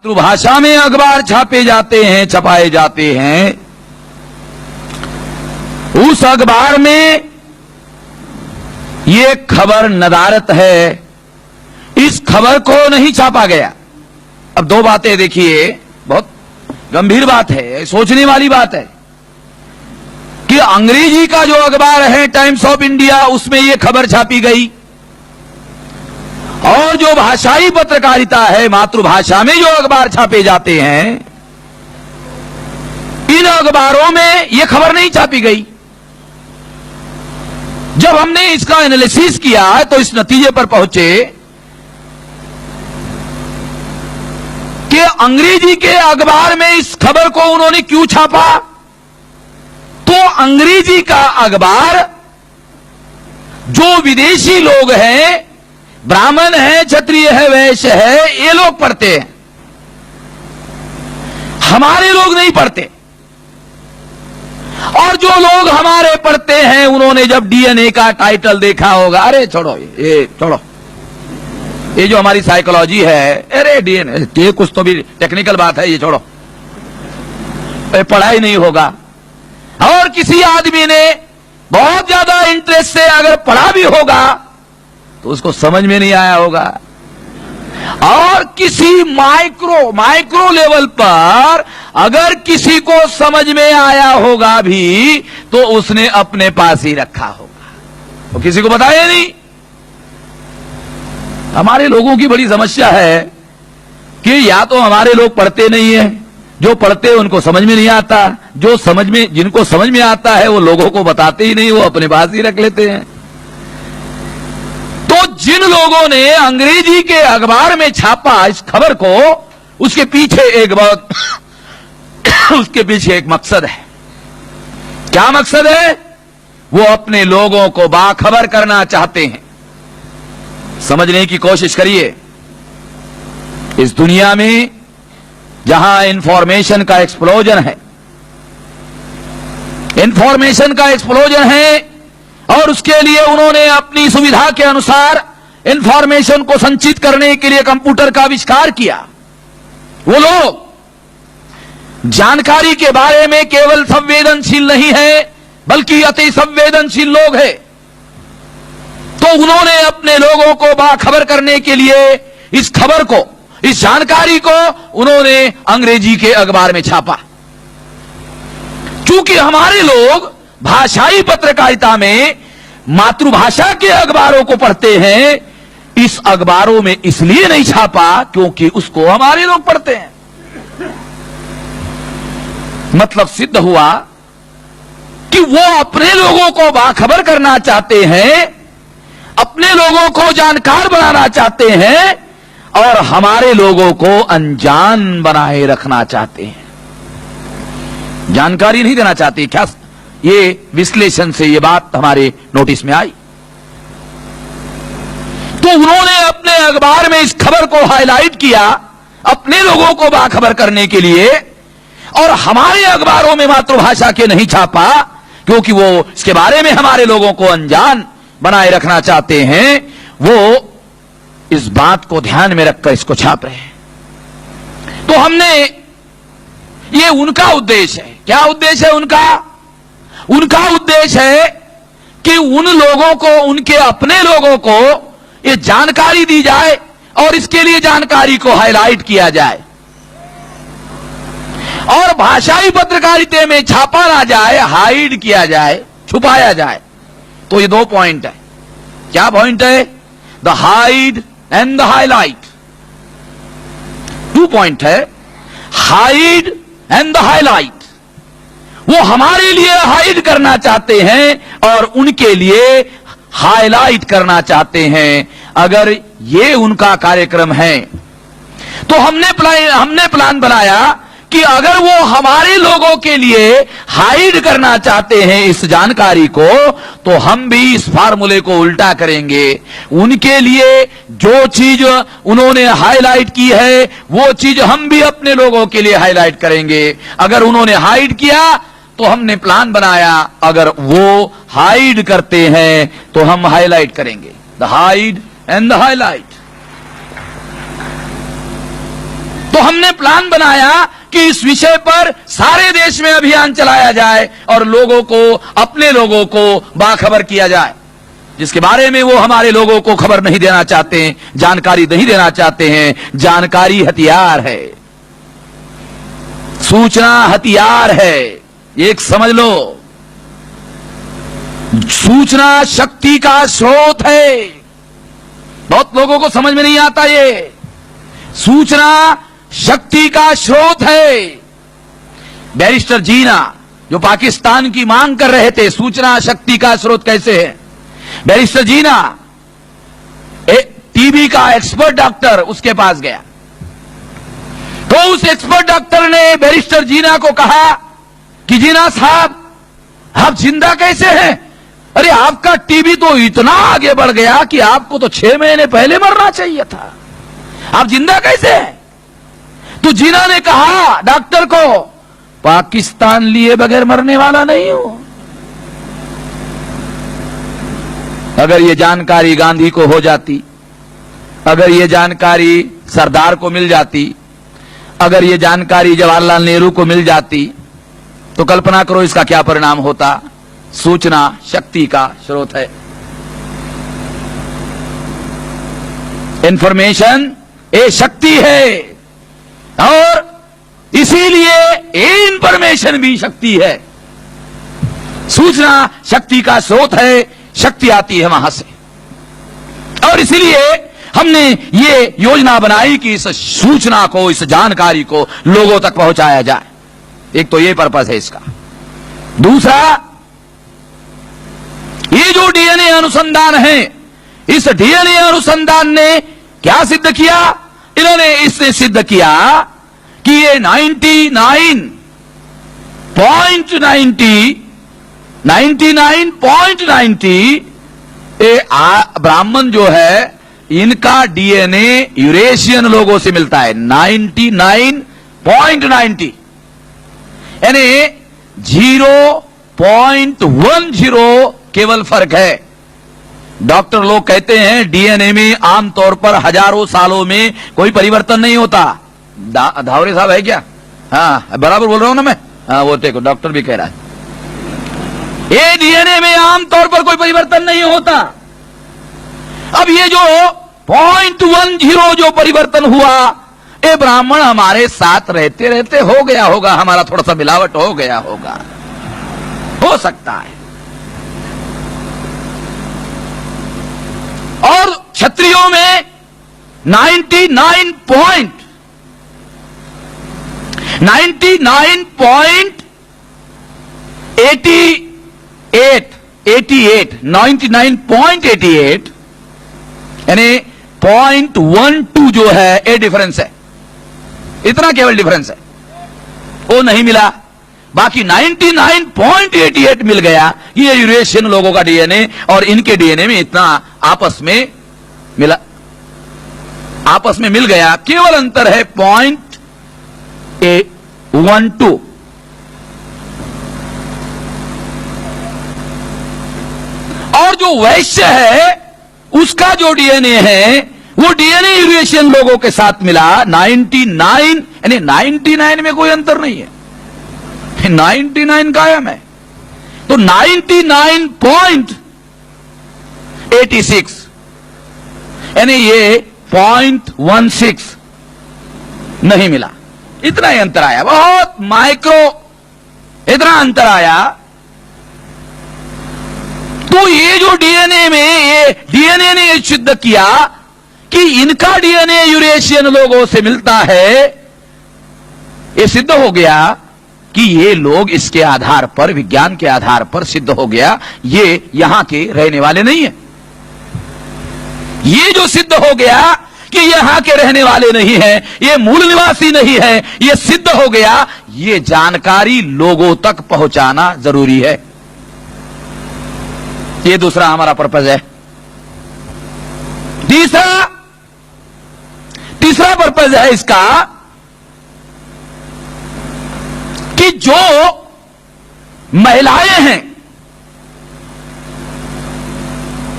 मातृभाषा में अखबार छापे जाते हैं, छपाए जाते हैं, उस अखबार में ये खबर नदारत है, इस खबर को नहीं छापा गया। अब दो बातें देखिए, बहुत गंभीर बात है, सोचने वाली बात है कि अंग्रेजी का जो अखबार है टाइम्स ऑफ इंडिया, उसमें यह खबर छापी गई, और जो भाषाई पत्रकारिता है, मातृभाषा में जो अखबार छापे जाते हैं, इन अखबारों में यह खबर नहीं छापी गई। जब हमने इसका एनालिसिस किया तो इस नतीजे पर पहुंचे कि अंग्रेजी के अखबार में इस खबर को उन्होंने क्यों छापा। तो अंग्रेजी का अखबार जो विदेशी लोग हैं, ब्राह्मण है, क्षत्रिय है, वैश्य है, ये लोग पढ़ते हैं, हमारे लोग नहीं पढ़ते। और जो लोग हमारे पढ़ते हैं, उन्होंने जब डीएनए का टाइटल देखा होगा, अरे छोड़ो ये छोड़ो, ये जो हमारी साइकोलॉजी है, अरे डीएनए ये कुछ तो भी टेक्निकल बात है, ये छोड़ो, पढ़ाई नहीं होगा। और किसी आदमी ने बहुत ज्यादा इंटरेस्ट से अगर पढ़ा भी होगा तो उसको समझ में नहीं आया होगा। और किसी माइक्रो लेवल पर अगर किसी को समझ में आया होगा भी तो उसने अपने पास ही रखा होगा, तो किसी को बताया नहीं। हमारे लोगों की बड़ी समस्या है कि या तो हमारे लोग पढ़ते नहीं है, जो पढ़ते हैं उनको समझ में नहीं आता, जिनको समझ में आता है वो लोगों को बताते ही नहीं, वो अपने पास ही रख लेते हैं। तो जिन लोगों ने अंग्रेजी के अखबार में छापा इस खबर को, उसके पीछे एक मकसद है। क्या मकसद है? वो अपने लोगों को बाखबर करना चाहते हैं। समझने की कोशिश करिए, इस दुनिया में जहां इंफॉर्मेशन का एक्सप्लोजन है, और उसके लिए उन्होंने अपनी सुविधा के अनुसार इंफॉर्मेशन को संचित करने के लिए कंप्यूटर का आविष्कार किया। वो लोग जानकारी के बारे में केवल संवेदनशील नहीं है, बल्कि अति संवेदनशील लोग हैं। तो उन्होंने अपने लोगों को बाखबर करने के लिए इस खबर को, इस जानकारी को उन्होंने अंग्रेजी के अखबार में छापा। क्योंकि हमारे लोग भाषाई पत्रकारिता में मातृभाषा के अखबारों को पढ़ते हैं, इस अखबारों में इसलिए नहीं छापा क्योंकि उसको हमारे लोग पढ़ते हैं। मतलब सिद्ध हुआ कि वो अपने लोगों को बाखबर करना चाहते हैं, अपने लोगों को जानकार बनाना चाहते हैं, और हमारे लोगों को अनजान बनाए रखना चाहते हैं। जानकारी नहीं देना चाहते। क्या ये विश्लेषण से ये बात हमारे नोटिस में आई। तो उन्होंने अपने अखबार में इस खबर को हाईलाइट किया अपने लोगों को बाखबर करने के लिए, और हमारे अखबारों में मातृभाषा के नहीं छापा क्योंकि वो इसके बारे में हमारे लोगों को अनजान बनाए रखना चाहते हैं। वो इस बात को ध्यान में रखकर इसको छाप रहे हैं। तो हमने, ये उनका उद्देश्य है। क्या उद्देश्य है उनका? उनका उद्देश्य है कि उन लोगों को, उनके अपने लोगों को ये जानकारी दी जाए और इसके लिए जानकारी को हाईलाइट किया जाए, और भाषाई पत्रकारिता में छापा ना जाए, हाइड किया जाए, छुपाया जाए। तो ये दो पॉइंट है। क्या पॉइंट है? The hide and the highlight. 2 point है, हाइड एंड द हाईलाइट। वो हमारे लिए हाइड करना चाहते हैं और उनके लिए हाईलाइट करना चाहते हैं। अगर ये उनका कार्यक्रम है तो हमने प्लान बनाया कि अगर वो हमारे लोगों के लिए हाइड करना चाहते हैं इस जानकारी को, तो हम भी इस फार्मूले को उल्टा करेंगे। उनके लिए जो चीज उन्होंने हाईलाइट की है वो चीज हम भी अपने लोगों के लिए हाईलाइट करेंगे। अगर उन्होंने हाइड किया तो हमने प्लान बनाया, अगर वो हाइड करते हैं तो हम हाईलाइट करेंगे। The hide and the highlight. तो हमने प्लान बनाया कि इस विषय पर सारे देश में अभियान चलाया जाए और लोगों को, अपने लोगों को बाखबर किया जाए, जिसके बारे में वो हमारे लोगों को खबर नहीं देना चाहते हैं, जानकारी नहीं देना चाहते हैं। जानकारी हथियार है, सूचना हथियार है, एक समझ लो। सूचना शक्ति का स्रोत है। बहुत लोगों को समझ में नहीं आता ये। सूचना शक्ति का स्रोत है। बैरिस्टर जीना जो पाकिस्तान की मांग कर रहे थे, सूचना शक्ति का स्रोत कैसे है, बैरिस्टर जीना टीबी का एक्सपर्ट डॉक्टर उसके पास गया, तो उस एक्सपर्ट डॉक्टर ने बैरिस्टर जीना को कहा कि जीना साहब आप जिंदा कैसे हैं? अरे आपका टीबी तो इतना आगे बढ़ गया कि आपको तो 6 महीने पहले मरना चाहिए था, आप जिंदा कैसे हैं? तो जीना ने कहा डॉक्टर को, पाकिस्तान लिए बगैर मरने वाला नहीं हूं। अगर ये जानकारी गांधी को हो जाती, अगर ये जानकारी सरदार को मिल जाती, अगर ये जानकारी जवाहरलाल नेहरू को मिल जाती, तो कल्पना करो इसका क्या परिणाम होता। सूचना शक्ति का स्रोत है। इंफॉर्मेशन ये शक्ति है और इसीलिए ये इंफॉर्मेशन भी शक्ति है। सूचना शक्ति का स्रोत है, शक्ति आती है वहां से। और इसीलिए हमने ये योजना बनाई कि इस सूचना को, इस जानकारी को लोगों तक पहुंचाया जाए। एक तो ये पर्पस है इसका। दूसरा, ये जो डीएनए अनुसंधान है, इस डीएनए अनुसंधान ने क्या सिद्ध किया? इन्होंने इसने सिद्ध किया कि ये 99.90 ब्राह्मण जो है, इनका डीएनए यूरेशियन लोगों से मिलता है। 99.90 यानी 0.10 केवल फर्क है। डॉक्टर लोग कहते हैं डीएनए में आमतौर पर हजारों सालों में कोई परिवर्तन नहीं होता। धावरे साहब है क्या? हाँ बराबर बोल रहा हूं ना मैं? हाँ वो देखो डॉक्टर भी कह रहा है ये डीएनए में आमतौर पर कोई परिवर्तन नहीं होता। अब ये जो 0.10 जो परिवर्तन हुआ, ये ब्राह्मण हमारे साथ रहते रहते हो गया होगा, हमारा थोड़ा सा मिलावट हो गया होगा, हो सकता है। और क्षत्रियों में 99.88 यानी 0.12 जो है ये डिफरेंस है, इतना केवल डिफरेंस है, वो नहीं मिला। बाकी 99.88 मिल गया। ये यूरेशियन लोगों का डीएनए और इनके डीएनए में इतना आपस में मिल गया। केवल अंतर है 0.12। और जो वैश्य है उसका जो डीएनए है, वो डीएनए यूरेशियन लोगों के साथ मिला 99 यानी 99 में कोई अंतर नहीं है, 99 कायम है। तो 99.86 यानी ये 0.16 नहीं मिला। इतना ही अंतर आया, बहुत माइक्रो इतना अंतर आया। तो ये जो डीएनए में, ये डीएनए ने सिद्ध किया कि इनका डीएनए यूरेशियन लोगों से मिलता है। ये सिद्ध हो गया कि ये लोग इसके आधार पर, विज्ञान के आधार पर सिद्ध हो गया ये यहां के रहने वाले नहीं है। ये जो सिद्ध हो गया कि यहां के रहने वाले नहीं है, ये मूल निवासी नहीं है, ये सिद्ध हो गया। ये जानकारी लोगों तक पहुंचाना जरूरी है। ये दूसरा हमारा पर्पज है। तीसरा पर्पज है इसका कि जो महिलाएं हैं,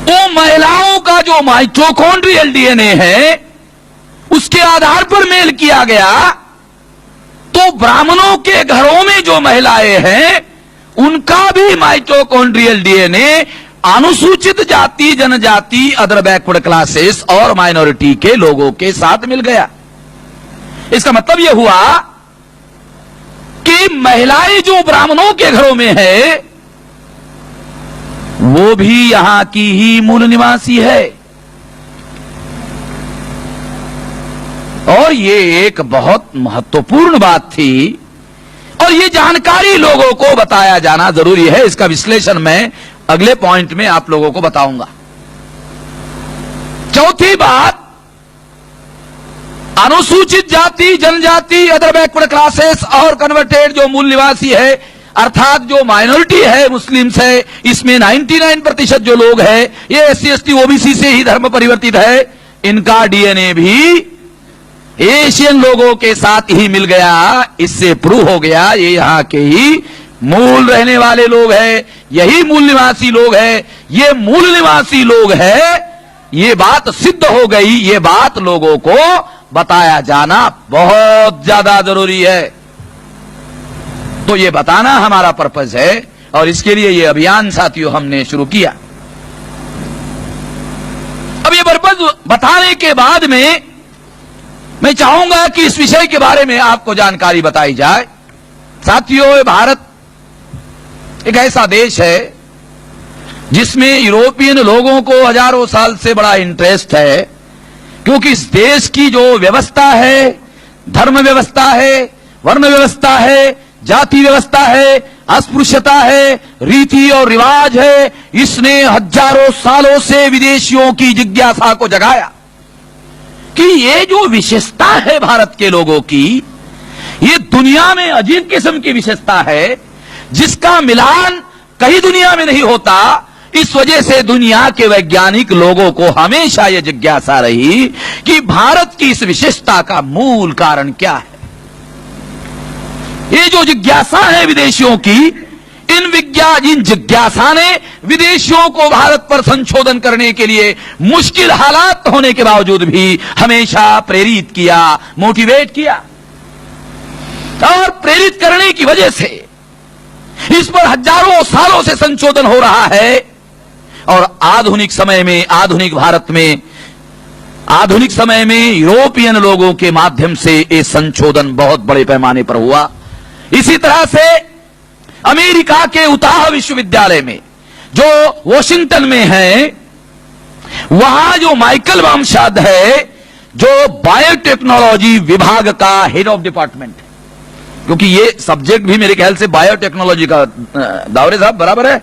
वो महिलाओं का जो माइटोकॉन्ड्रियल डीएनए है उसके आधार पर मेल किया गया, तो ब्राह्मणों के घरों में जो महिलाएं हैं उनका भी माइटोकॉन्ड्रियल डीएनए अनुसूचित जाति, जनजाति, अदर बैकवर्ड क्लासेस और माइनॉरिटी के लोगों के साथ मिल गया। इसका मतलब यह हुआ कि महिलाएं जो ब्राह्मणों के घरों में है वो भी यहां की ही मूल निवासी है। और ये एक बहुत महत्वपूर्ण बात थी और ये जानकारी लोगों को बताया जाना जरूरी है। इसका विश्लेषण मैं अगले पॉइंट में आप लोगों को बताऊंगा। चौथी बात, अनुसूचित जाति, जनजाति, अदर बैकवर्ड क्लासेस और कन्वर्टेड जो मूल निवासी है, अर्थात जो माइनॉरिटी है, मुस्लिम्स है, इसमें 99% जो लोग हैं ये SC ST OBC से ही धर्म परिवर्तित है। इनका डीएनए भी एशियन लोगों के साथ ही मिल गया। इससे प्रूव हो गया ये यहां के ही मूल रहने वाले लोग हैं, यही मूल निवासी लोग हैं, ये मूल निवासी लोग हैं। ये बात सिद्ध हो गई। ये बात लोगों को बताया जाना बहुत ज्यादा जरूरी है। तो ये बताना हमारा पर्पस है और इसके लिए ये अभियान साथियों हमने शुरू किया। अब ये पर्पस बताने के बाद में मैं चाहूंगा कि इस विषय के बारे में आपको जानकारी बताई जाए। साथियों, भारत एक ऐसा देश है जिसमें यूरोपियन लोगों को हजारों साल से बड़ा इंटरेस्ट है, क्योंकि इस देश की जो व्यवस्था है, धर्म व्यवस्था है, वर्ण व्यवस्था है, जाति व्यवस्था है, अस्पृश्यता है, रीति और रिवाज है, इसने हजारों सालों से विदेशियों की जिज्ञासा को जगाया कि ये जो विशेषता है भारत के लोगों की, ये दुनिया में अजीब किस्म की विशेषता है जिसका मिलान कहीं दुनिया में नहीं होता। इस वजह से दुनिया के वैज्ञानिक लोगों को हमेशा यह जिज्ञासा रही कि भारत की इस विशेषता का मूल कारण क्या है। ये जो जिज्ञासा है विदेशियों की, इन जिज्ञासा ने विदेशियों को भारत पर संशोधन करने के लिए मुश्किल हालात होने के बावजूद भी हमेशा प्रेरित किया, मोटिवेट किया। और प्रेरित करने की वजह से इस पर हजारों सालों से संशोधन हो रहा है। और आधुनिक समय में, आधुनिक भारत में, आधुनिक समय में यूरोपियन लोगों के माध्यम से ये संशोधन बहुत बड़े पैमाने पर हुआ। इसी तरह से अमेरिका के उताह विश्वविद्यालय में जो वॉशिंगटन में है, वहां जो माइकल वामशाद है, जो बायोटेक्नोलॉजी विभाग का हेड ऑफ डिपार्टमेंट है, क्योंकि ये सब्जेक्ट भी मेरे ख्याल से बायोटेक्नोलॉजी का, दावरे साहब बराबर है?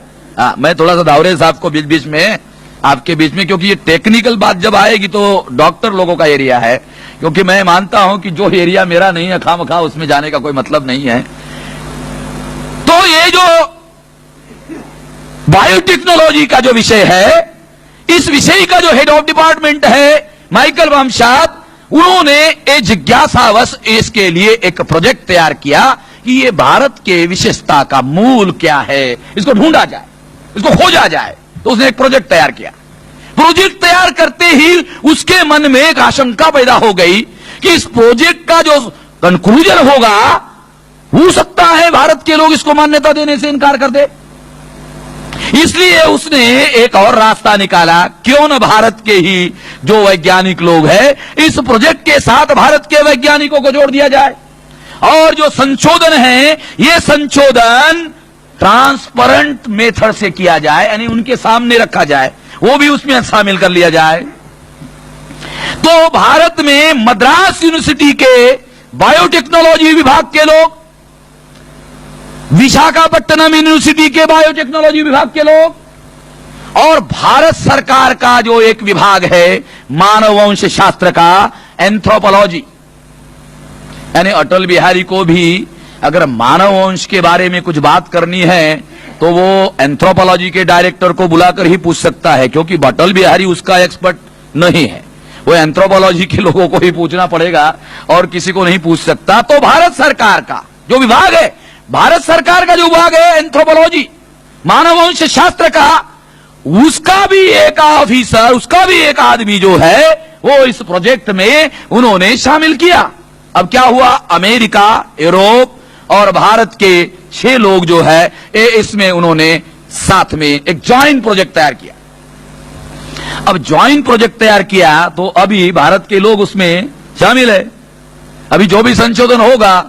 मैं थोड़ा सा दावरे साहब को बीच बीच में आपके बीच में, क्योंकि ये टेक्निकल बात जब आएगी तो डॉक्टर लोगों का एरिया है, क्योंकि मैं मानता हूं कि जो एरिया मेरा नहीं है खामखा उसमें जाने का कोई मतलब नहीं है। तो ये जो बायोटेक्नोलॉजी का जो विषय है, इस विषय का जो हेड ऑफ डिपार्टमेंट है माइकल वामशाद, उन्होंने एक जिज्ञासावश इसके लिए एक प्रोजेक्ट तैयार किया कि ये भारत के विशेषता का मूल क्या है, इसको ढूंढा जाए, इसको खोजा जाए। तो उसने एक प्रोजेक्ट तैयार किया। प्रोजेक्ट तैयार करते ही उसके मन में एक आशंका पैदा हो गई कि इस प्रोजेक्ट का जो कंक्लूजन होगा, हो सकता है भारत के लोग इसको मान्यता देने से इनकार कर दे। इसलिए उसने एक और रास्ता निकाला, क्यों न भारत के ही जो वैज्ञानिक लोग हैं, इस प्रोजेक्ट के साथ भारत के वैज्ञानिकों को जोड़ दिया जाए और जो संशोधन है, ये संशोधन ट्रांसपेरेंट मेथड से किया जाए, यानी उनके सामने रखा जाए, वो भी उसमें शामिल कर लिया जाए। तो भारत में मद्रास यूनिवर्सिटी के बायोटेक्नोलॉजी विभाग के लोग, विशाखापट्टनम यूनिवर्सिटी के बायोटेक्नोलॉजी विभाग के लोग, और भारत सरकार का जो एक विभाग है मानववंश शास्त्र का, एंथ्रोपोलॉजी, यानी अटल बिहारी को भी अगर मानववंश के बारे में कुछ बात करनी है तो वो एंथ्रोपोलॉजी के डायरेक्टर को बुलाकर ही पूछ सकता है, क्योंकि अटल बिहारी उसका एक्सपर्ट नहीं है, वो एंथ्रोपोलॉजी के लोगों को ही पूछना पड़ेगा और किसी को नहीं पूछ सकता। तो भारत सरकार का जो विभाग है, भारत सरकार का जो विभाग है एंथ्रोपोलॉजी, मानववंश शास्त्र का, उसका भी एक ऑफिसर, उसका भी एक आदमी जो है वो इस प्रोजेक्ट में उन्होंने शामिल किया। अब क्या हुआ, अमेरिका, यूरोप और भारत के 6 लोग जो है इसमें उन्होंने साथ में एक जॉइंट प्रोजेक्ट तैयार किया। अब जॉइंट प्रोजेक्ट तैयार किया तो अभी भारत के लोग उसमें शामिल है। अभी जो भी संशोधन होगा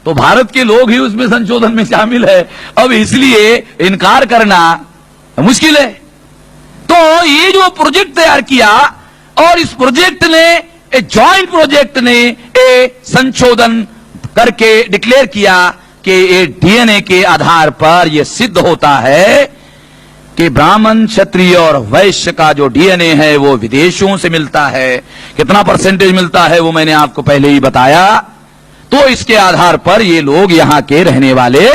तो भारत के लोग ही उसमें संशोधन में शामिल है। अब इसलिए इनकार करना मुश्किल है। तो ये जो प्रोजेक्ट तैयार किया और इस प्रोजेक्ट ने, जॉइंट प्रोजेक्ट ने संशोधन करके डिक्लेयर किया कि ये डीएनए के आधार पर यह सिद्ध होता है कि ब्राह्मण, क्षत्रिय और वैश्य का जो डीएनए है वो विदेशों से मिलता है। कितना परसेंटेज मिलता है वो मैंने आपको पहले ही बताया। तो इसके आधार पर ये लोग यहां के रहने वाले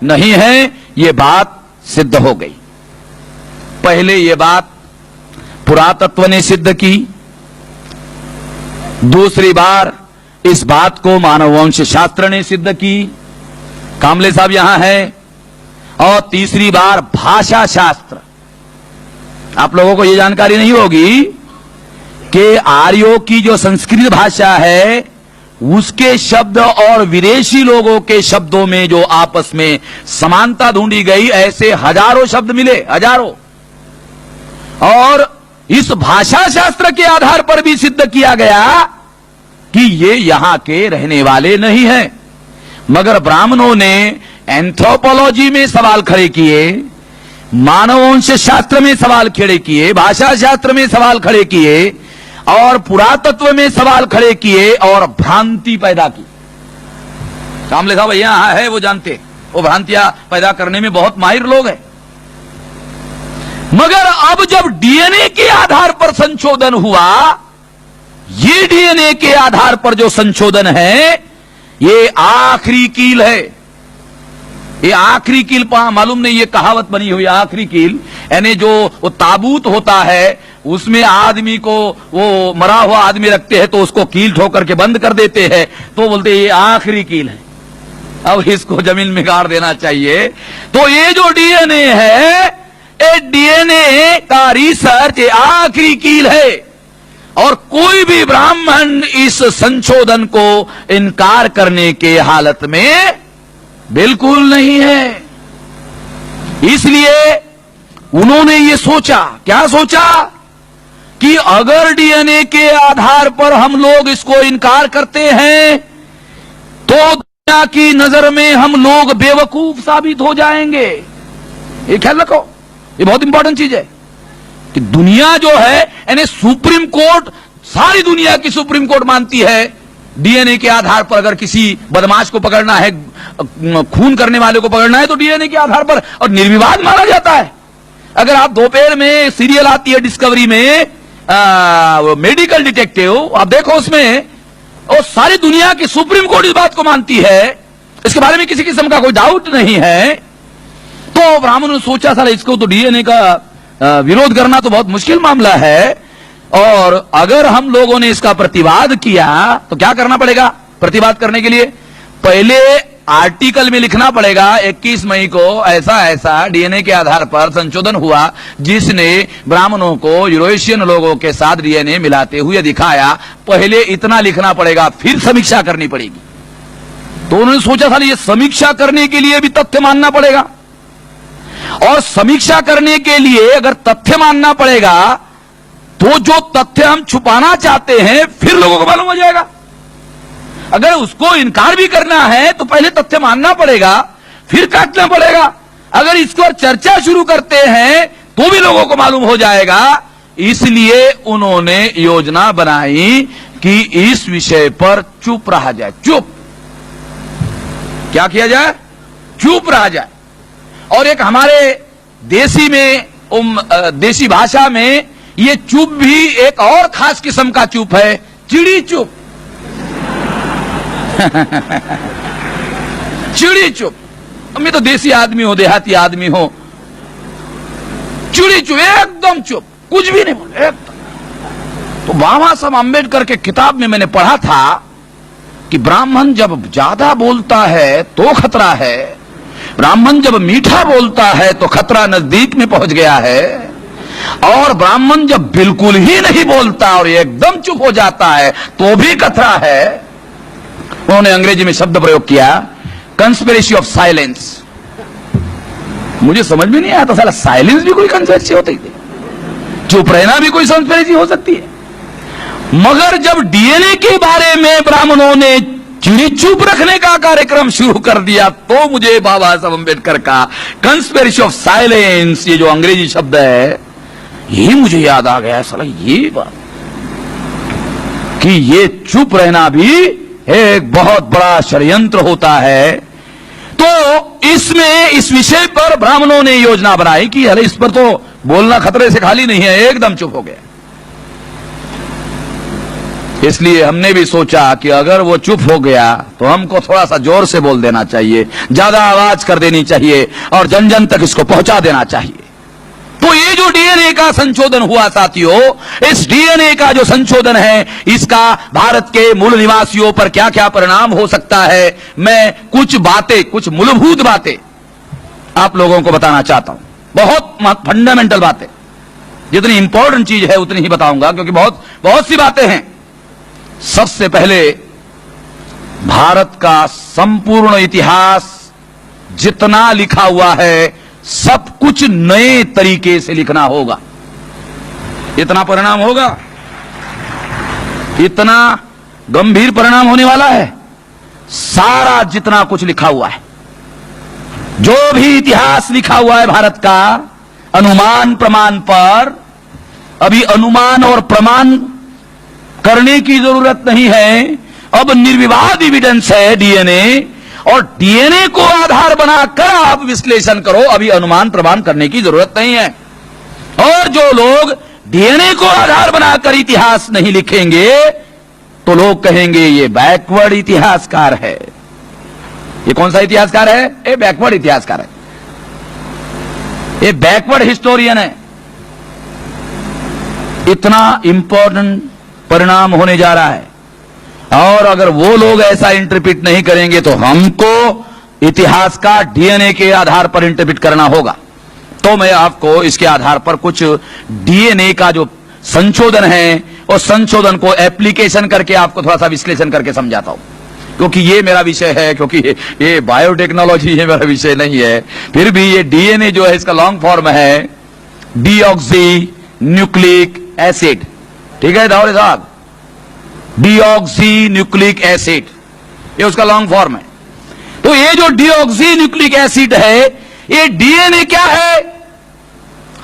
नहीं हैं, ये बात सिद्ध हो गई। पहले ये बात पुरातत्व ने सिद्ध की, दूसरी बार इस बात को मानववंश शास्त्र ने सिद्ध की, कामले साहब यहां है, और तीसरी बार भाषा शास्त्र। आप लोगों को यह जानकारी नहीं होगी कि आर्यों की जो संस्कृत भाषा है उसके शब्द और विदेशी लोगों के शब्दों में जो आपस में समानता ढूंढी गई, ऐसे हजारों शब्द मिले, हजारों। और इस भाषा शास्त्र के आधार पर भी सिद्ध किया गया कि ये यहां के रहने वाले नहीं हैं। मगर ब्राह्मणों ने एंथ्रोपोलॉजी में सवाल खड़े किए, मानववंश शास्त्र में सवाल खड़े किए, भाषा शास्त्र में सवाल खड़े किए और पुरातत्व में सवाल खड़े किए और भ्रांति पैदा की। कामले साहब यहां है, वो जानते, वो भ्रांतियां पैदा करने में बहुत माहिर लोग हैं। मगर अब जब डीएनए के आधार पर संशोधन हुआ, ये डीएनए के आधार पर जो संशोधन है ये आखिरी कील है। ये आखिरी कील, मालूम नहीं, ये कहावत बनी हुई आखिरी कील, यानी जो वो ताबूत होता है उसमें आदमी को, वो मरा हुआ आदमी रखते हैं तो उसको कील ठोक करके बंद कर देते हैं, तो बोलते ये आखिरी कील है, अब इसको जमीन में गाड़ देना चाहिए। तो ये जो डीएनए है, ये डीएनए का रिसर्च आखिरी कील है और कोई भी ब्राह्मण इस संशोधन को इनकार करने के हालत में बिल्कुल नहीं है। इसलिए उन्होंने ये सोचा, क्या सोचा कि अगर डीएनए के आधार पर हम लोग इसको इनकार करते हैं तो दुनिया की नजर में हम लोग बेवकूफ साबित हो जाएंगे। ये ख्याल रखो, ये बहुत इंपॉर्टेंट चीज है कि दुनिया जो है, यानी सुप्रीम कोर्ट, सारी दुनिया की सुप्रीम कोर्ट मानती है डीएनए के आधार पर अगर किसी बदमाश को पकड़ना है, खून करने वाले को पकड़ना है तो डीएनए के आधार पर, और निर्विवाद माना जाता है। अगर आप दोपहर में सीरियल आती है डिस्कवरी में, मेडिकल डिटेक्टिव, आप देखो उसमें, और सारी दुनिया की सुप्रीम कोर्ट इस बात को मानती है, इसके बारे में किसी किस्म का कोई डाउट नहीं है। तो ब्राह्मणों ने सोचा साला इसको तो डीएनए का विरोध करना तो बहुत मुश्किल मामला है, और अगर हम लोगों ने इसका प्रतिवाद किया तो क्या करना पड़ेगा। प्रतिवाद करने के लिए पहले आर्टिकल में लिखना पड़ेगा 21 मई को ऐसा ऐसा डीएनए के आधार पर संशोधन हुआ जिसने ब्राह्मणों को यूरोशियन लोगों के साथ डीएनए मिलाते हुए दिखाया। पहले इतना लिखना पड़ेगा, फिर समीक्षा करनी पड़ेगी। तो उन्होंने सोचा था ये समीक्षा करने के लिए भी तथ्य मानना पड़ेगा, और समीक्षा करने के लिए अगर तथ्य मानना पड़ेगा तो जो तथ्य हम छुपाना चाहते हैं फिर लोगों को मालूम हो जाएगा। अगर उसको इनकार भी करना है तो पहले तथ्य मानना पड़ेगा, फिर काटना पड़ेगा। अगर इसको चर्चा शुरू करते हैं तो भी लोगों को मालूम हो जाएगा। इसलिए उन्होंने योजना बनाई कि इस विषय पर चुप रहा जाए। चुप, क्या किया जाए, चुप रहा जाए। और एक हमारे देसी में, देसी भाषा में ये चुप भी एक और खास किस्म का चुप है, चिड़ी चुप। चिड़ी चुप, मैं तो देसी आदमी हूं, देहाती आदमी हूं। चिड़ी चुप, एकदम चुप, कुछ भी नहीं बोले एकदम। तो बाबा साहब आंबेडकर के किताब में मैंने पढ़ा था कि ब्राह्मण जब ज्यादा बोलता है तो खतरा है, ब्राह्मण जब मीठा बोलता है तो खतरा नजदीक में पहुंच गया है, और ब्राह्मण जब बिल्कुल ही नहीं बोलता और एकदम चुप हो जाता है तो भी खतरा है। उन्होंने अंग्रेजी में शब्द प्रयोग किया, कंस्पिरेसी ऑफ साइलेंस। मुझे समझ में नहीं आया था, साला साइलेंस भी कोई कंस्पिरेसी होती है, चुप रहना भी कोई कंस्पिरेसी हो सकती है। मगर जब डीएनए के बारे में ब्राह्मणों ने चिड़ी चुप रखने का कार्यक्रम शुरू कर दिया तो मुझे बाबा साहब अम्बेडकर का कंस्पिरेसी ऑफ साइलेंस, ये जो अंग्रेजी शब्द है, ये मुझे याद आ गया। साला ये बात कि ये चुप रहना भी एक बहुत बड़ा षड्यंत्र होता है। तो इसमें इस विषय पर ब्राह्मणों ने योजना बनाई कि अरे इस पर तो बोलना खतरे से खाली नहीं है, एकदम चुप हो गया। इसलिए हमने भी सोचा कि अगर वो चुप हो गया तो हमको थोड़ा सा जोर से बोल देना चाहिए, ज्यादा आवाज कर देनी चाहिए और जन जन तक इसको पहुंचा देना चाहिए। तो ये जो डीएनए का संशोधन हुआ साथियों, इस डीएनए का जो संशोधन है, इसका भारत के मूल निवासियों पर क्या क्या परिणाम हो सकता है, मैं कुछ बातें, कुछ मूलभूत बातें आप लोगों को बताना चाहता हूं। बहुत फंडामेंटल बातें, जितनी इंपॉर्टेंट चीज है उतनी ही बताऊंगा, क्योंकि बहुत सी बातें हैं। सबसे पहले भारत का संपूर्ण इतिहास जितना लिखा हुआ है सब कुछ नए तरीके से लिखना होगा। इतना परिणाम होगा, इतना गंभीर परिणाम होने वाला है। सारा जितना कुछ लिखा हुआ है, जो भी इतिहास लिखा हुआ है भारत का, अनुमान प्रमाण पर, अभी अनुमान और प्रमाण करने की जरूरत नहीं है। अब निर्विवाद एविडेंस है डीएनए, और डीएनए को आधार बनाकर आप विश्लेषण करो। अभी अनुमान प्रमाण करने की जरूरत नहीं है। और जो लोग डीएनए को आधार बनाकर इतिहास नहीं लिखेंगे तो लोग कहेंगे ये बैकवर्ड इतिहासकार है। ये कौन सा इतिहासकार है? ये बैकवर्ड इतिहासकार है, ये बैकवर्ड हिस्टोरियन है। इतना इंपॉर्टेंट परिणाम होने जा रहा है, और अगर वो लोग ऐसा इंटरप्रिट नहीं करेंगे तो हमको इतिहास का डीएनए के आधार पर इंटरप्रिट करना होगा। तो मैं आपको इसके आधार पर कुछ डीएनए का जो संशोधन है उस संशोधन को एप्लीकेशन करके आपको थोड़ा सा विश्लेषण करके समझाता हूं, क्योंकि ये मेरा विषय है, क्योंकि ये बायोटेक्नोलॉजी ये मेरा विषय नहीं है। फिर भी ये डीएनए जो है इसका लॉन्ग फॉर्म है डीऑक्सी न्यूक्लिक एसिड। ठीक है दाऊद साहब, डीऑक्सी न्यूक्लिक एसिड, ये उसका लॉन्ग फॉर्म है। तो ये जो डीऑक्सी न्यूक्लिक एसिड है, ये डीएनए क्या है?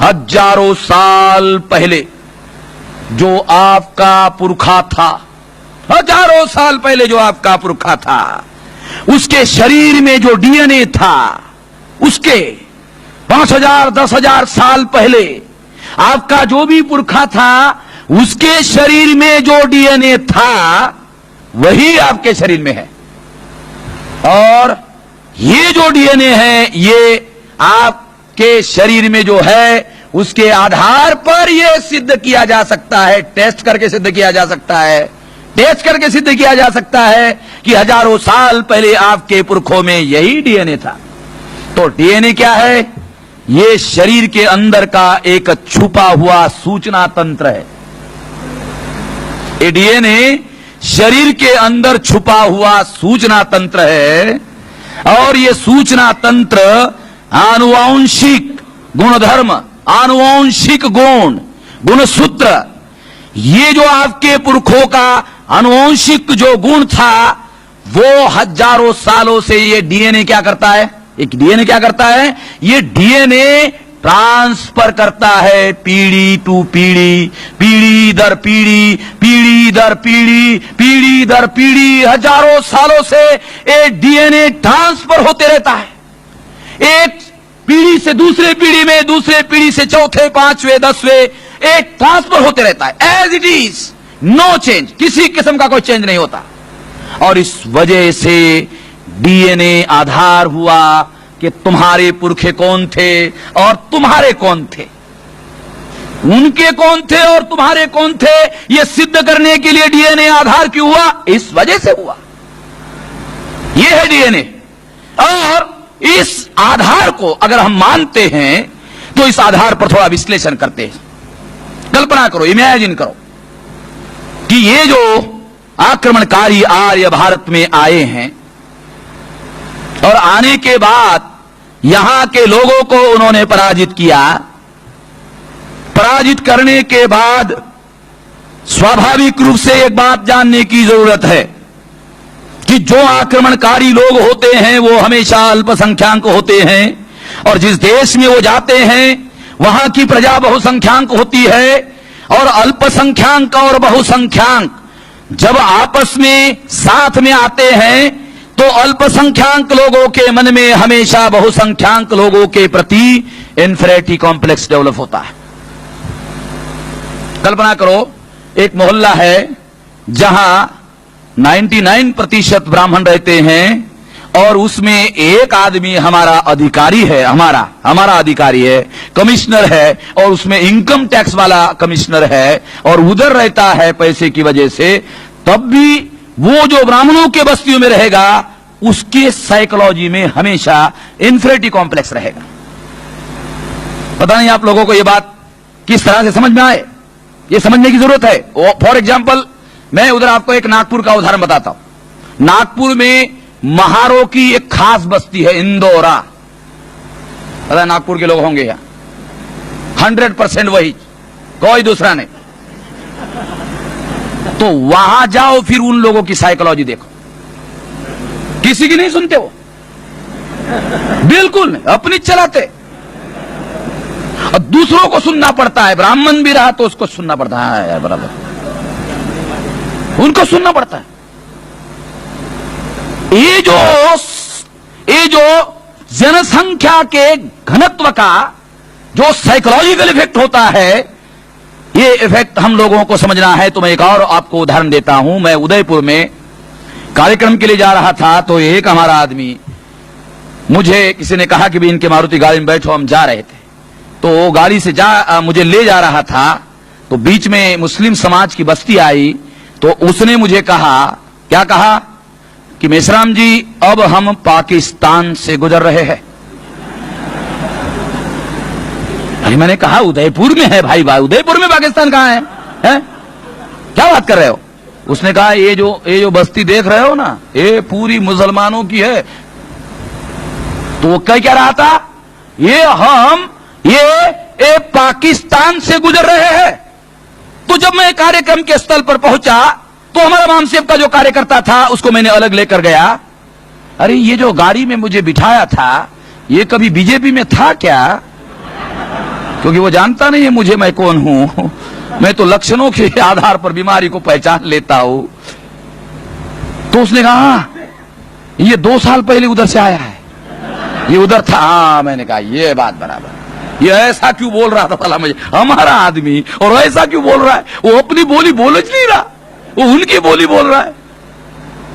हजारों साल पहले जो आपका पुरखा था, हजारों साल पहले जो आपका पुरखा था, उसके शरीर में जो डीएनए था, उसके 5000 10,000 साल पहले आपका जो भी पुरखा था, उसके शरीर में जो डीएनए था वही आपके शरीर में है। और ये जो डीएनए है, ये आपके शरीर में जो है उसके आधार पर यह सिद्ध किया जा सकता है, टेस्ट करके सिद्ध किया जा सकता है, टेस्ट करके सिद्ध किया जा सकता है कि हजारों साल पहले आपके पुरखों में यही डीएनए था। तो डीएनए क्या है? ये शरीर के अंदर का एक छुपा हुआ सूचना तंत्र है। ये डीएनए शरीर के अंदर छुपा हुआ सूचना तंत्र है, और ये सूचना तंत्र आनुवांशिक गुणधर्म, आनुवांशिक गुण, गुणसूत्र, ये जो आपके पुरखों का आनुवांशिक जो गुण था, वो हजारों सालों से ये डीएनए क्या करता है? एक डीएनए क्या करता है? ये डीएनए ट्रांसफर करता है पीढ़ी टू पीढ़ी, पीढ़ी दर पीढ़ी, पीढ़ी दर पीढ़ी, पीढ़ी दर पीढ़ी, हजारों सालों से ये डीएनए ट्रांसफर होते रहता है। एक पीढ़ी से दूसरे पीढ़ी में, दूसरे पीढ़ी से चौथे, पांचवें, 10वें, एक ट्रांसफर होते रहता है। As it is, no change, किसी किस्म का कोई चेंज नहीं होता। और इस वजह से डीएनए आधार हुआ कि तुम्हारे पुरखे कौन थे और तुम्हारे कौन थे, उनके कौन थे और तुम्हारे कौन थे, यह सिद्ध करने के लिए डीएनए आधार क्यों हुआ? इस वजह से हुआ। यह है डीएनए। और इस आधार को अगर हम मानते हैं तो इस आधार पर थोड़ा विश्लेषण करते हैं। कल्पना करो, इमेजिन करो कि ये जो आक्रमणकारी आर्य भारत में आए हैं और आने के बाद यहां के लोगों को उन्होंने पराजित किया। पराजित करने के बाद स्वाभाविक रूप से एक बात जानने की जरूरत है कि जो आक्रमणकारी लोग होते हैं वो हमेशा अल्पसंख्याक होते हैं, और जिस देश में वो जाते हैं वहां की प्रजा बहुसंख्याक होती है, और अल्पसंख्याक और बहुसंख्याक जब आपस में साथ में आते हैं तो अल्पसंख्याक लोगों के मन में हमेशा बहुसंख्याक लोगों के प्रति इन्फीरियरिटी कॉम्प्लेक्स डेवलप होता है। कल्पना करो, एक मोहल्ला है जहां 99% ब्राह्मण रहते हैं और उसमें एक आदमी हमारा अधिकारी है, हमारा अधिकारी है, कमिश्नर है, और उसमें इनकम टैक्स वाला कमिश्नर है और उधर रहता है पैसे की वजह से, तब भी वो जो ब्राह्मणों के बस्तियों में रहेगा उसके साइकोलॉजी में हमेशा इन्फीरियरिटी कॉम्प्लेक्स रहेगा। पता नहीं आप लोगों को यह बात किस तरह से समझ में आए, ये समझने की जरूरत है। फॉर एग्जाम्पल, मैं उधर आपको एक नागपुर का उदाहरण बताता हूं। नागपुर में महारों की एक खास बस्ती है, इंदौरा। पता है नागपुर के लोग होंगे यहां, 100% वही, कोई दूसरा नहीं। तो वहां जाओ, फिर उन लोगों की साइकोलॉजी देखो, किसी की नहीं सुनते वो, बिल्कुल नहीं, अपनी चलाते, और दूसरों को सुनना पड़ता है। ब्राह्मण भी रहा तो उसको सुनना पड़ता है, यार बराबर, उनको सुनना पड़ता है। ये जो जनसंख्या के घनत्व का जो साइकोलॉजिकल इफेक्ट होता है, ये इफेक्ट हम लोगों को समझना है। तो मैं एक और आपको उदाहरण देता हूं। मैं उदयपुर में कार्यक्रम के लिए जा रहा था, तो एक हमारा आदमी, मुझे किसी ने कहा कि भी इनके मारुति गाड़ी में बैठो, हम जा रहे थे, तो गाड़ी से मुझे ले जा रहा था, तो बीच में मुस्लिम समाज की बस्ती आई, तो उसने मुझे कहा, क्या कहा कि मेश्राम जी अब हम पाकिस्तान से गुजर रहे हैं। अरे मैंने कहा उदयपुर में है भाई, उदयपुर में पाकिस्तान कहां है? क्या बात कर रहे हो? उसने कहा ये जो बस्ती देख रहे हो ना, ये पूरी मुसलमानों की है। तो वो क्या रहा था, ये पाकिस्तान से गुजर रहे हैं। तो जब मैं कार्यक्रम के स्थल पर पहुंचा तो हमारा मामसेब का जो कार्यकर्ता था उसको मैंने अलग लेकर गया। अरे ये जो गाड़ी में मुझे बिठाया था ये कभी बीजेपी में था क्या? क्योंकि वो जानता नहीं है मुझे, मैं कौन हूं। मैं तो लक्षणों के आधार पर बीमारी को पहचान लेता हूं। तो उसने कहा ये 2 साल पहले उधर से आया है, ये उधर था। हाँ, मैंने कहा ये बात बराबर, ये ऐसा क्यों बोल रहा था भला मुझे, हमारा आदमी, और ऐसा क्यों बोल रहा है? वो अपनी बोली बोल नहीं रहा, वो उनकी बोली बोल रहा है।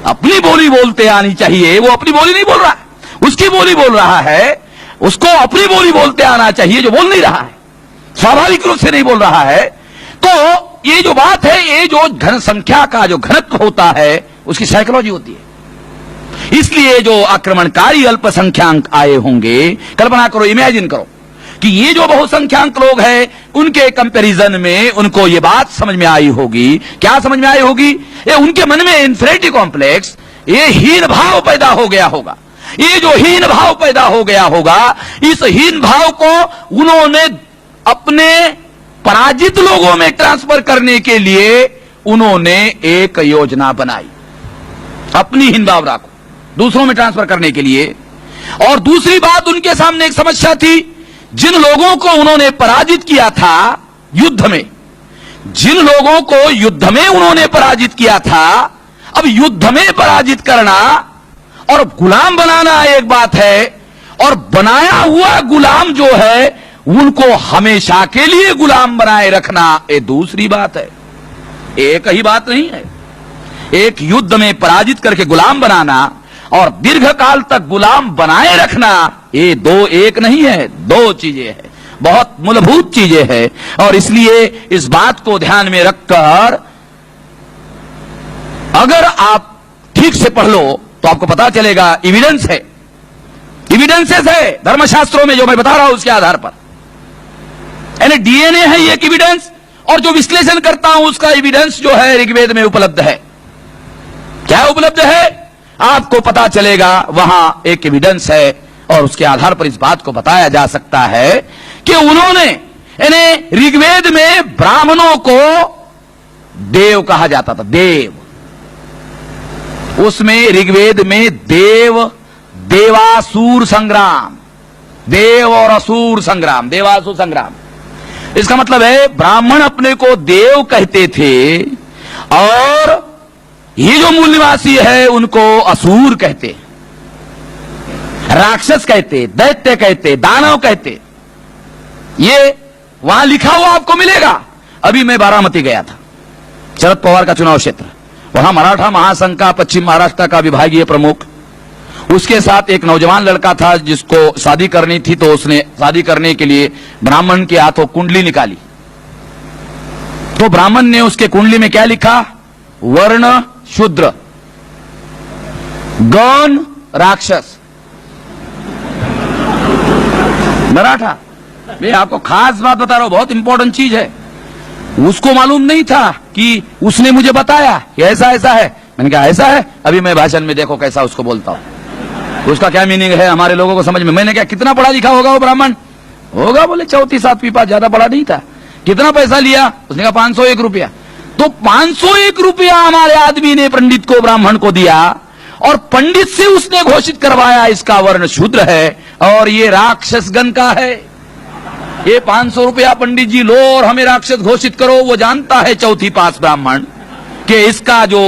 अपनी बोली बोलते आनी चाहिए, वो अपनी बोली नहीं बोल रहा है, उसकी बोली बोल रहा है। उसको अपनी बोली बोलते आना चाहिए, जो बोल नहीं रहा है, स्वाभाविक रूप से नहीं बोल रहा है। तो ये जो बात है, ये जो जनसंख्या का जो घनत्व होता है उसकी साइकोलॉजी होती है। इसलिए जो आक्रमणकारी अल्पसंख्याक आए होंगे, कल्पना करो, इमेजिन करो कि ये जो बहुसंख्याक लोग हैं उनके कंपैरिजन में उनको ये बात समझ में आई होगी। क्या समझ में आई होगी? ये उनके मन में इन्फीरियरिटी कॉम्प्लेक्स, ये हीन भाव पैदा हो गया होगा। ये जो हीन भाव पैदा हो गया होगा, इस हीन भाव को उन्होंने अपने पराजित लोगों में ट्रांसफर करने के लिए उन्होंने एक योजना बनाई। अपनी हीन भावना को दूसरों में ट्रांसफर करने के लिए। और दूसरी बात, उनके सामने एक समस्या थी, जिन लोगों को उन्होंने पराजित किया था युद्ध में, जिन लोगों को युद्ध में उन्होंने पराजित किया था, अब युद्ध में पराजित करना और गुलाम बनाना एक बात है, और बनाया हुआ गुलाम जो है उनको हमेशा के लिए गुलाम बनाए रखना ये दूसरी बात है। एक ही बात नहीं है। एक युद्ध में पराजित करके गुलाम बनाना और दीर्घ काल तक गुलाम बनाए रखना, ये दो एक नहीं है, 2 चीजें हैं, बहुत मूलभूत चीजें हैं। और इसलिए इस बात को ध्यान में रखकर अगर आप ठीक से पढ़ लो तो आपको पता चलेगा, एविडेंस है, एविडेंसेस है धर्मशास्त्रों में जो मैं बता रहा हूं उसके आधार पर, यानी डीएनए है ये एविडेंस, और जो विश्लेषण करता हूं उसका एविडेंस जो है ऋग्वेद में उपलब्ध है। क्या उपलब्ध है आपको पता चलेगा, वहां एक एविडेंस है और उसके आधार पर इस बात को बताया जा सकता है कि उन्होंने, यानी ऋग्वेद में ब्राह्मणों को देव कहा जाता था। देव, उसमें ऋग्वेद में देवासुर संग्राम, देव और असुर संग्राम, देवासुर संग्राम, इसका मतलब है ब्राह्मण अपने को देव कहते थे और ये जो मूल निवासी है उनको असुर कहते, राक्षस कहते, दैत्य कहते, दानव कहते। ये वहां लिखा हुआ आपको मिलेगा। अभी मैं बारामती गया था, शरद पवार का चुनाव क्षेत्र, वहां मराठा महासंघ का पश्चिम महाराष्ट्र का विभागीय प्रमुख, उसके साथ एक नौजवान लड़का था जिसको शादी करनी थी, तो उसने शादी करने के लिए ब्राह्मण के हाथों कुंडली निकाली। तो ब्राह्मण ने उसके कुंडली में क्या लिखा? वर्ण शूद्र, गौण राक्षस, मराठा। मैं आपको खास बात बता रहा हूं, बहुत इंपॉर्टेंट चीज है। उसको मालूम नहीं था कि उसने मुझे बताया कि ऐसा ऐसा है। मैंने कहा ऐसा है, अभी मैं भाषण में देखो कैसा उसको बोलता हूं, उसका क्या मीनिंग है हमारे लोगों को समझ में। मैंने कहा कितना पढ़ा लिखा होगा वो ब्राह्मण? होगा, बोले 4वीं 7वीं पास, ज्यादा पढ़ा नहीं था। कितना पैसा लिया? उसने कहा 501 रुपया। तो 501 रुपया हमारे आदमी ने पंडित को, ब्राह्मण को दिया और पंडित से उसने घोषित करवाया इसका वर्ण शूद्र है और ये राक्षसगण का है। ये 500 रुपया पंडित जी लो और हमें राक्षस घोषित करो। वो जानता है 4वीं पास ब्राह्मण कि इसका जो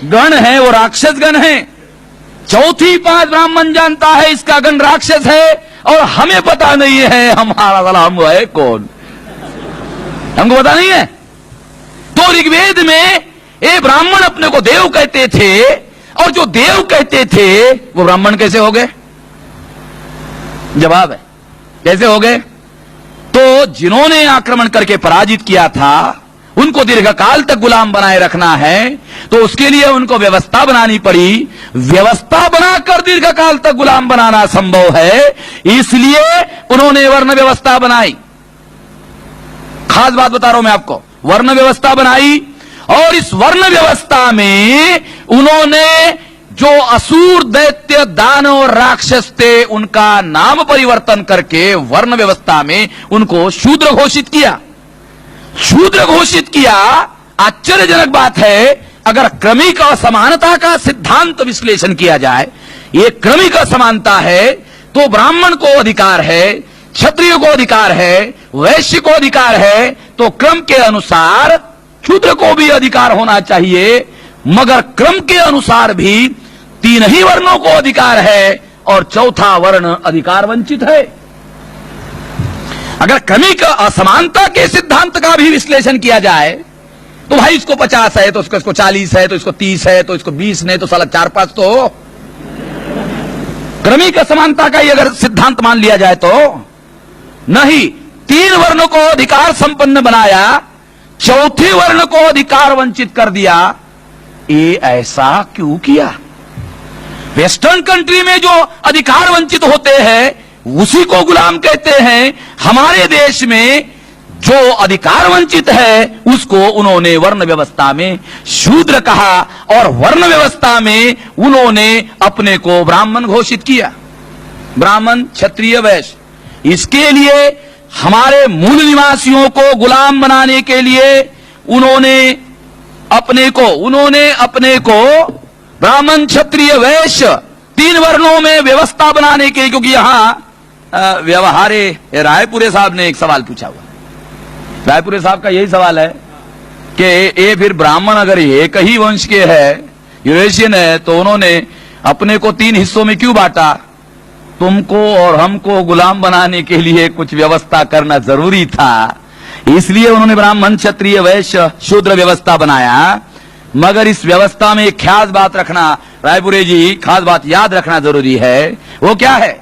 गण है वो राक्षस गण है। 4वीं पास ब्राह्मण जानता है इसका गण राक्षस है और हमें पता नहीं है हमारा वाला हम है कौन, हमको पता नहीं है। तो ऋग्वेद में ये ब्राह्मण अपने को देव कहते थे और जो देव कहते थे वो ब्राह्मण कैसे हो गए? जवाब है कैसे हो गए? तो जिन्होंने आक्रमण करके पराजित किया था उनको दीर्घकाल तक गुलाम बनाए रखना है, तो उसके लिए उनको व्यवस्था बनानी पड़ी। व्यवस्था बनाकर दीर्घकाल तक गुलाम बनाना संभव है, इसलिए उन्होंने वर्ण व्यवस्था बनाई। खास बात बता रहा हूं मैं आपको, वर्ण व्यवस्था बनाई और इस वर्ण व्यवस्था में उन्होंने जो असुर, दैत्य, दानव और राक्षस थे उनका नाम परिवर्तन करके वर्ण व्यवस्था में उनको शूद्र घोषित किया। शूद्र घोषित किया। आश्चर्यजनक बात है, अगर क्रमिक असमानता का सिद्धांत विश्लेषण किया जाए, ये क्रमिक असमानता है, तो ब्राह्मण को अधिकार है, क्षत्रिय को अधिकार है, वैश्य को अधिकार है, तो क्रम के अनुसार शूद्र को भी अधिकार होना चाहिए। मगर क्रम के अनुसार भी 3 ही वर्णों को अधिकार है और 4था वर्ण अधिकार वंचित है। अगर क्रमिक असमानता के सिद्धांत का भी विश्लेषण किया जाए तो भाई इसको 50 है तो इसको 40 है तो इसको 30 है तो इसको 20 नहीं तो साला 4-5 तो हो। क्रमिक असमानता का ही अगर सिद्धांत मान लिया जाए तो नहीं, 3 वर्णों को अधिकार संपन्न बनाया, 4थे वर्ण को अधिकार वंचित कर दिया। ये ऐसा क्यों किया? वेस्टर्न कंट्री में जो अधिकार वंचित होते हैं उसी को गुलाम कहते हैं। हमारे देश में जो अधिकार वंचित है उसको उन्होंने वर्ण व्यवस्था में शूद्र कहा और वर्ण व्यवस्था में उन्होंने अपने को ब्राह्मण घोषित किया। ब्राह्मण, क्षत्रिय, वैश्य। इसके लिए हमारे मूल निवासियों को गुलाम बनाने के लिए उन्होंने अपने को ब्राह्मण, क्षत्रिय, वैश्य 3 वर्णों में व्यवस्था बनाने के, क्योंकि यहां व्यवहारे रायपुरे साहब ने एक सवाल पूछा हुआ। रायपुरे साहब का यही सवाल है कि ये फिर ब्राह्मण अगर एक ही वंश के है, यूरेशियन है, तो उन्होंने अपने को 3 हिस्सों में क्यों बांटा? तुमको और हमको गुलाम बनाने के लिए कुछ व्यवस्था करना जरूरी था, इसलिए उन्होंने ब्राह्मण, क्षत्रिय, वैश्य, शूद्र व्यवस्था बनाया। मगर इस व्यवस्था में एक खास बात रखना, रायपुरे जी, खास बात याद रखना जरूरी है। वो क्या है?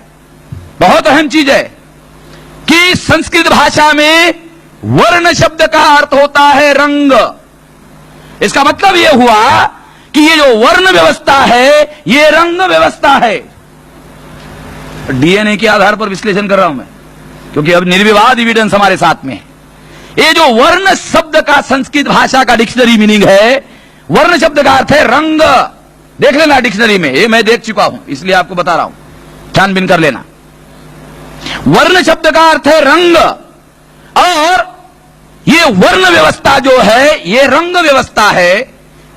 बहुत अहम चीज है कि संस्कृत भाषा में वर्ण शब्द का अर्थ होता है रंग। इसका मतलब यह हुआ कि ये जो वर्ण व्यवस्था है ये रंग व्यवस्था है। डीएनए के आधार पर विश्लेषण कर रहा हूं मैं, क्योंकि अब निर्विवाद एविडेंस हमारे साथ में है। ये जो वर्ण शब्द का संस्कृत भाषा का डिक्शनरी मीनिंग है, वर्ण शब्द का अर्थ है रंग। देख लेना डिक्शनरी में, ये मैं देख चुका हूं इसलिए आपको बता रहा हूं, छानबीन कर लेना। वर्ण शब्द का अर्थ है रंग, और ये वर्ण व्यवस्था जो है ये रंग व्यवस्था है।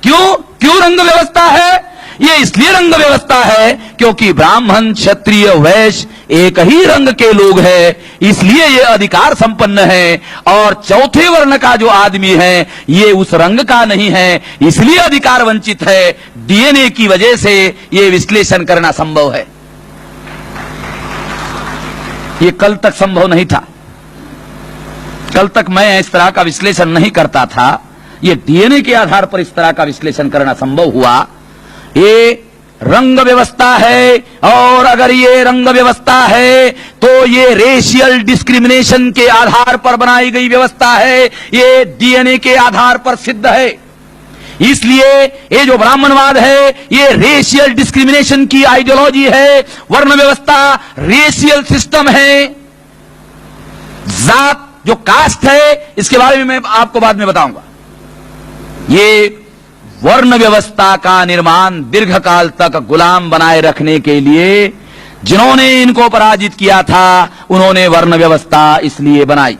क्यों रंग व्यवस्था है? ये इसलिए रंग व्यवस्था है क्योंकि ब्राह्मण, क्षत्रिय, वैश्य एक ही रंग के लोग हैं, इसलिए ये अधिकार संपन्न है। और चौथे वर्ण का जो आदमी है ये उस रंग का नहीं है, इसलिए अधिकार वंचित है। डीएनए की वजह से ये विश्लेषण करना संभव है। ये कल तक संभव नहीं था। कल तक मैं इस तरह का विश्लेषण नहीं करता था। ये डीएनए के आधार पर इस तरह का विश्लेषण करना संभव हुआ। ये रंग व्यवस्था है, और अगर ये रंग व्यवस्था है तो ये रेशियल डिस्क्रिमिनेशन के आधार पर बनाई गई व्यवस्था है। ये डीएनए के आधार पर सिद्ध है। इसलिए ये जो ब्राह्मणवाद है ये रेशियल डिस्क्रिमिनेशन की आइडियोलॉजी है। वर्ण व्यवस्था रेशियल सिस्टम है। जात जो कास्ट है इसके बारे में मैं आपको बाद में बताऊंगा। ये वर्ण व्यवस्था का निर्माण दीर्घकाल तक गुलाम बनाए रखने के लिए जिन्होंने इनको पराजित किया था उन्होंने वर्ण व्यवस्था इसलिए बनाई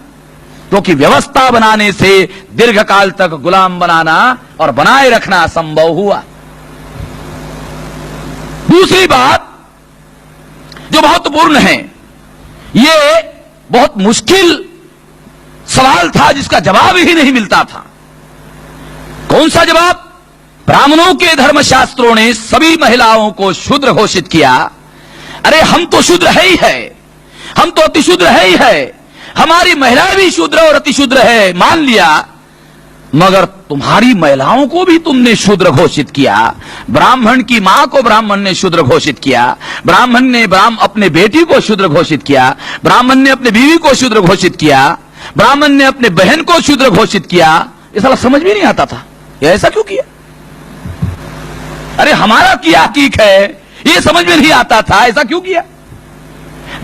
क्योंकि व्यवस्था बनाने से दीर्घकाल तक गुलाम बनाना और बनाए रखना संभव हुआ। दूसरी बात जो महत्वपूर्ण है, ये बहुत मुश्किल सवाल था जिसका जवाब ही नहीं मिलता था। कौन सा जवाब? ब्राह्मणों के धर्मशास्त्रों ने सभी महिलाओं को शूद्र घोषित किया। अरे हम तो शूद्र है ही है, हम तो अतिशूद्र है ही है, हमारी महिलाएं भी शूद्र और अतिशूद्र है, मान लिया, मगर तुम्हारी महिलाओं को भी तुमने शूद्र घोषित किया। ब्राह्मण की मां को ब्राह्मण ने शूद्र घोषित किया, ब्राह्मण ने अपने बेटी को शूद्र घोषित किया, ब्राह्मण ने अपने बीवी को शूद्र घोषित किया, ब्राह्मण ने अपने बहन को शूद्र घोषित किया। ये साला समझ भी नहीं आता था, ये ऐसा क्यों किया? अरे हमारा किया ठीक है, ये समझ में नहीं आता था, ऐसा क्यों किया?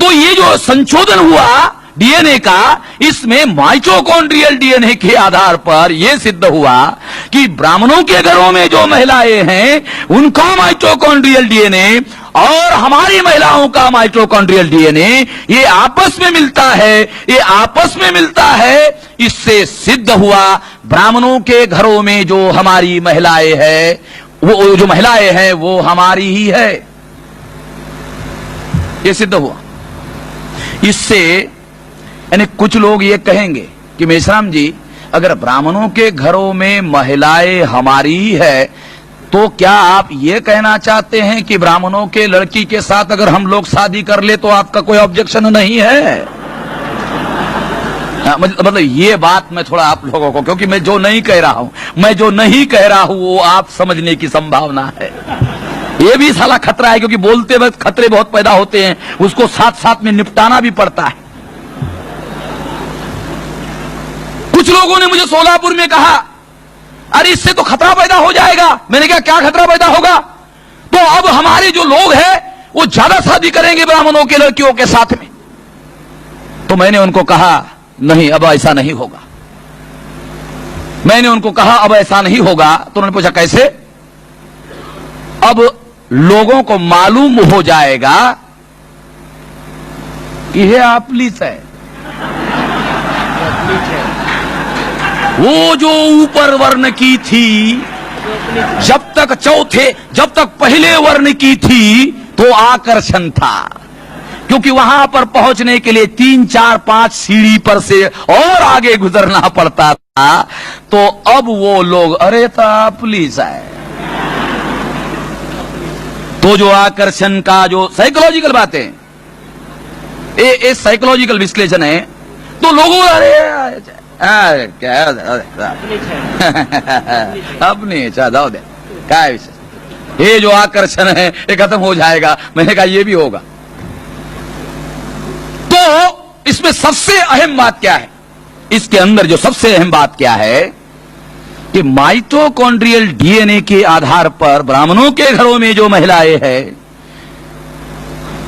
तो ये जो संशोधन हुआ डीएनए का, इसमें माइटोकॉन्ड्रियल डीएनए के आधार पर यह सिद्ध हुआ कि ब्राह्मणों के घरों में जो महिलाएं हैं उनका माइटोकॉन्ड्रियल डीएनए और हमारी महिलाओं का माइटोकॉन्ड्रियल डीएनए ये आपस में मिलता है, ये आपस में मिलता है। इससे सिद्ध हुआ ब्राह्मणों के घरों में जो हमारी महिलाएं हैं, वो जो महिलाएं हैं वो हमारी ही है, ये सिद्ध हुआ। इससे यानी कुछ लोग ये कहेंगे कि मेश्राम जी, अगर ब्राह्मणों के घरों में महिलाएं हमारी ही है तो क्या आप ये कहना चाहते हैं कि ब्राह्मणों के लड़की के साथ अगर हम लोग शादी कर ले तो आपका कोई ऑब्जेक्शन नहीं है? मतलब ये बात मैं थोड़ा आप लोगों को, क्योंकि मैं जो नहीं कह रहा हूं वो आप समझने की संभावना है। ये भी साला खतरा है, क्योंकि बोलते वक्त खतरे बहुत पैदा होते हैं, उसको साथ साथ में निपटाना भी पड़ता है। कुछ लोगों ने मुझे सोलापुर में कहा, अरे इससे तो खतरा पैदा हो जाएगा। मैंने कहा क्या खतरा पैदा होगा? तो अब हमारे जो लोग हैं वो ज्यादा शादी करेंगे ब्राह्मणों के लड़कियों के साथ में। तो मैंने उनको कहा नहीं, अब ऐसा नहीं होगा। मैंने उनको कहा अब ऐसा नहीं होगा। तो उन्होंने पूछा कैसे? अब लोगों को मालूम हो जाएगा कि ये आपलीस है। वो जो ऊपर वर्ण की थी, जब तक पहले वर्ण की थी तो आकर्षण था, क्योंकि वहां पर पहुंचने के लिए 3, 4, 5 सीढ़ी पर से और आगे गुजरना पड़ता था। तो अब वो लोग अरे था पुलिस है। तो जो आकर्षण का जो साइकोलॉजिकल बातें, ये साइकोलॉजिकल विश्लेषण है। तो लोगों अरे क्या अपनी चाह दे क्या विषय, ये जो आकर्षण है ये खत्म हो जाएगा। मैंने कहा ये भी होगा। तो इसमें सबसे अहम बात क्या है? इसके अंदर जो सबसे अहम बात क्या है कि माइटोकॉन्ड्रियल डीएनए के आधार पर ब्राह्मणों के घरों में जो महिलाएं हैं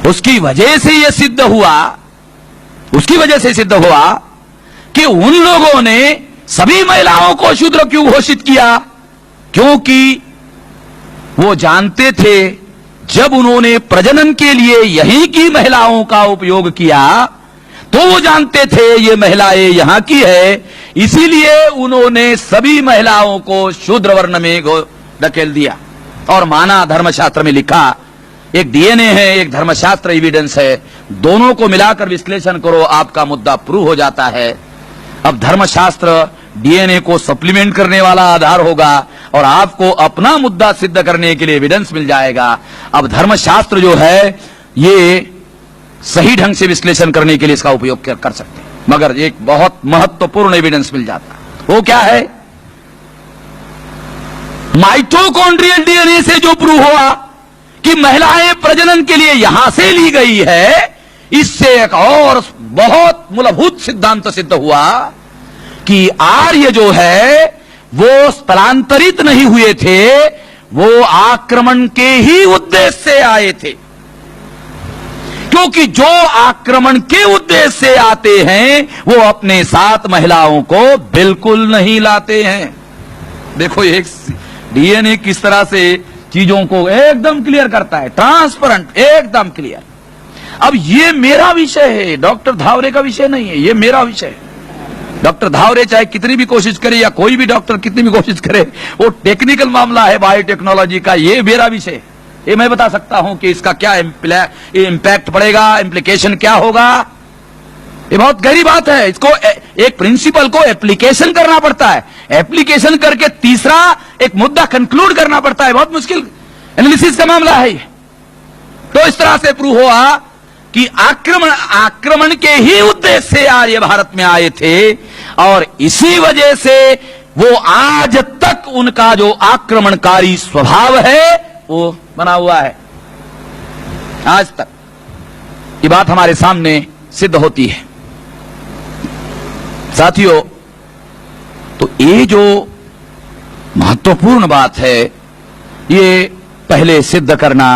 उसकी वजह से यह सिद्ध हुआ कि उन लोगों ने सभी महिलाओं को शूद्र क्यों घोषित किया? क्योंकि वो जानते थे जब उन्होंने प्रजनन के लिए यहीं की महिलाओं का उपयोग किया तो वो जानते थे ये महिलाएं यहां की है, इसीलिए उन्होंने सभी महिलाओं को शूद्र वर्ण में धकेल दिया और माना। धर्मशास्त्र में लिखा, एक डीएनए है, एक धर्मशास्त्र एविडेंस है, दोनों को मिलाकर विश्लेषण करो, आपका मुद्दा प्रूव हो जाता है। अब धर्मशास्त्र डीएनए को सप्लीमेंट करने वाला आधार होगा और आपको अपना मुद्दा सिद्ध करने के लिए एविडेंस मिल जाएगा। अब धर्मशास्त्र जो है ये सही ढंग से विश्लेषण करने के लिए इसका उपयोग कर सकते हैं, मगर एक बहुत महत्वपूर्ण एविडेंस मिल जाता है। वो क्या है? माइटोकॉन्ड्रियल डीएनए से जो प्रूव हुआ कि महिलाएं प्रजनन के लिए यहां से ली गई है, इससे एक और बहुत मूलभूत सिद्धांत सिद्ध हुआ कि आर्य जो है वो स्थलांतरित नहीं हुए थे, वो आक्रमण के ही उद्देश्य से आए थे। क्योंकि जो आक्रमण के उद्देश्य से आते हैं वो अपने साथ महिलाओं को बिल्कुल नहीं लाते हैं। देखो एक डीएनए किस तरह से चीजों को एकदम क्लियर करता है, ट्रांसपेरेंट, एकदम क्लियर। अब ये मेरा विषय है, डॉक्टर धावरे का विषय नहीं है, ये मेरा विषय है। डॉक्टर धावरे चाहे कितनी भी कोशिश करे या कोई भी डॉक्टर कितनी भी कोशिश करे, वो टेक्निकल मामला है बायोटेक्नोलॉजी का, ये मेरा विषय है। ये मैं बता सकता हूं कि इसका क्या इंपैक्ट पड़ेगा, इंप्लीकेशन क्या होगा। ये बहुत गहरी बात है, इसको एक प्रिंसिपल को एप्लीकेशन करना पड़ता है, एप्लीकेशन करके तीसरा एक मुद्दा कंक्लूड करना पड़ता है, बहुत मुश्किल एनालिसिस का मामला है ये। तो इस तरह से प्रूव हुआ कि आक्रमण के ही उद्देश्य से आर्य भारत में आए थे और इसी वजह से वो आज तक उनका जो आक्रमणकारी स्वभाव है वो बना हुआ है, आज तक। ये बात हमारे सामने सिद्ध होती है साथियों। तो ये जो महत्वपूर्ण बात है ये पहले सिद्ध करना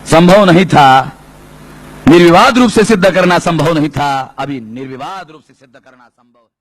संभव नहीं था, निर्विवाद रूप से सिद्ध करना संभव नहीं था, अभी निर्विवाद रूप से सिद्ध करना संभव है।